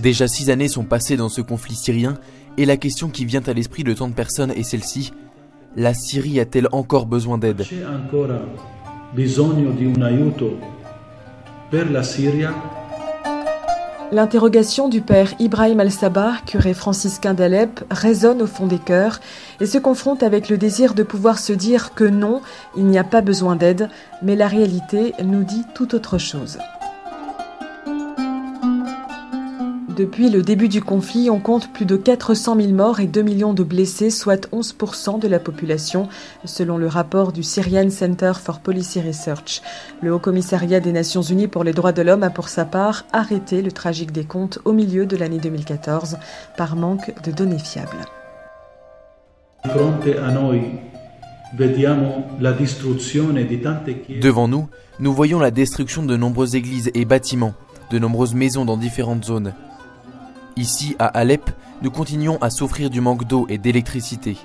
Déjà 6 années sont passées dans ce conflit syrien et la question qui vient à l'esprit de tant de personnes est celle-ci. La Syrie a-t-elle encore besoin d'aide ? L'interrogation du père Ibrahim Al-Sabah, curé franciscain d'Alep, résonne au fond des cœurs et se confronte avec le désir de pouvoir se dire que non, il n'y a pas besoin d'aide, mais la réalité nous dit tout autre chose. Depuis le début du conflit, on compte plus de 400 000 morts et 2 millions de blessés, soit 11% de la population, selon le rapport du Syrian Center for Policy Research. Le Haut-Commissariat des Nations Unies pour les droits de l'homme a pour sa part arrêté le tragique décompte au milieu de l'année 2014 par manque de données fiables. Devant nous, nous voyons la destruction de nombreuses églises et bâtiments, de nombreuses maisons dans différentes zones. Ici, à Alep, nous continuons à souffrir du manque d'eau et d'électricité.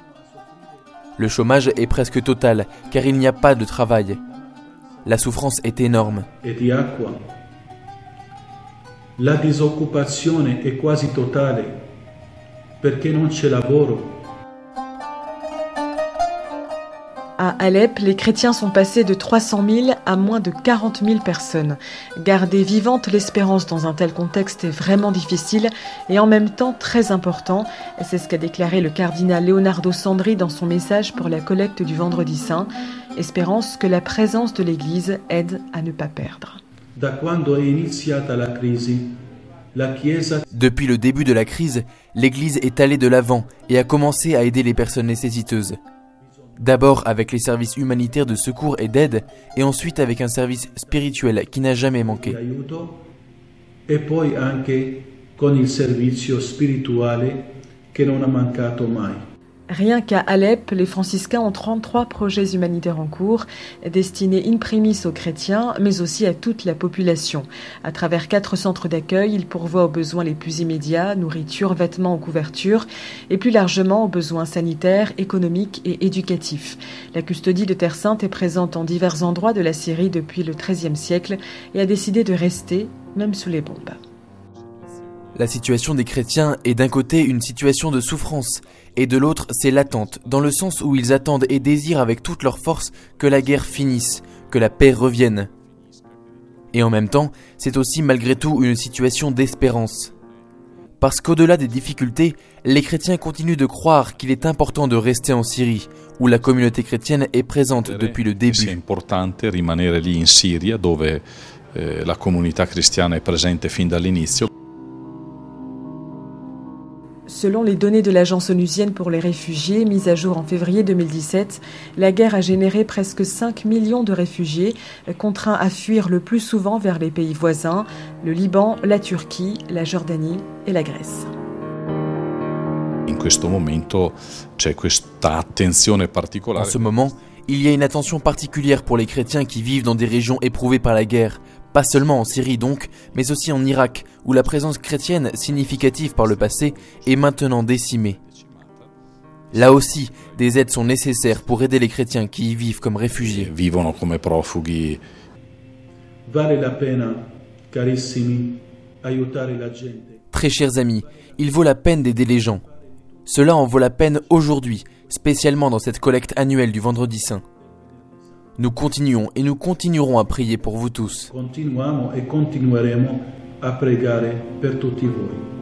Le chômage est presque total, car il n'y a pas de travail. La souffrance est énorme. La disoccupazione è quasi totale, perché non c'è lavoro. À Alep, les chrétiens sont passés de 300 000 à moins de 40 000 personnes. Garder vivante l'espérance dans un tel contexte est vraiment difficile et en même temps très important. C'est ce qu'a déclaré le cardinal Leonardo Sandri dans son message pour la collecte du Vendredi Saint. Espérance que la présence de l'Église aide à ne pas perdre. Depuis le début de la crise, l'Église est allée de l'avant et a commencé à aider les personnes nécessiteuses. D'abord avec les services humanitaires de secours et d'aide, et ensuite avec un service spirituel qui n'a jamais manqué. E poi anche con il servizio spirituale che non ha mancato mai. Rien qu'à Alep, les franciscains ont 33 projets humanitaires en cours, destinés in primis aux chrétiens, mais aussi à toute la population. À travers 4 centres d'accueil, ils pourvoient aux besoins les plus immédiats, nourriture, vêtements ou couverture, et plus largement aux besoins sanitaires, économiques et éducatifs. La custodie de Terre Sainte est présente en divers endroits de la Syrie depuis le XIIIe siècle et a décidé de rester, même sous les bombes. La situation des chrétiens est d'un côté une situation de souffrance, et de l'autre c'est l'attente, dans le sens où ils attendent et désirent avec toute leur force que la guerre finisse, que la paix revienne. Et en même temps, c'est aussi malgré tout une situation d'espérance. Parce qu'au-delà des difficultés, les chrétiens continuent de croire qu'il est important de rester en Syrie, où la communauté chrétienne est présente depuis le début. C'est important de rimanere lì in Siria, dove la comunità cristiana è presente fin dall'inizio. Selon les données de l'Agence onusienne pour les réfugiés, mises à jour en février 2017, la guerre a généré presque 5 millions de réfugiés, contraints à fuir le plus souvent vers les pays voisins, le Liban, la Turquie, la Jordanie et la Grèce. En ce moment, il y a une attention particulière pour les chrétiens qui vivent dans des régions éprouvées par la guerre, pas seulement en Syrie donc, mais aussi en Irak, où la présence chrétienne significative par le passé est maintenant décimée. Là aussi, des aides sont nécessaires pour aider les chrétiens qui y vivent comme réfugiés. Vivono come profughi. Vale la pena, carissimi, aiutare la gente. Très chers amis, il vaut la peine d'aider les gens. Cela en vaut la peine aujourd'hui, spécialement dans cette collecte annuelle du Vendredi Saint. Nous continuons et nous continuerons à prier pour vous tous. Continuiamo e continueremo a pregare per tutti voi.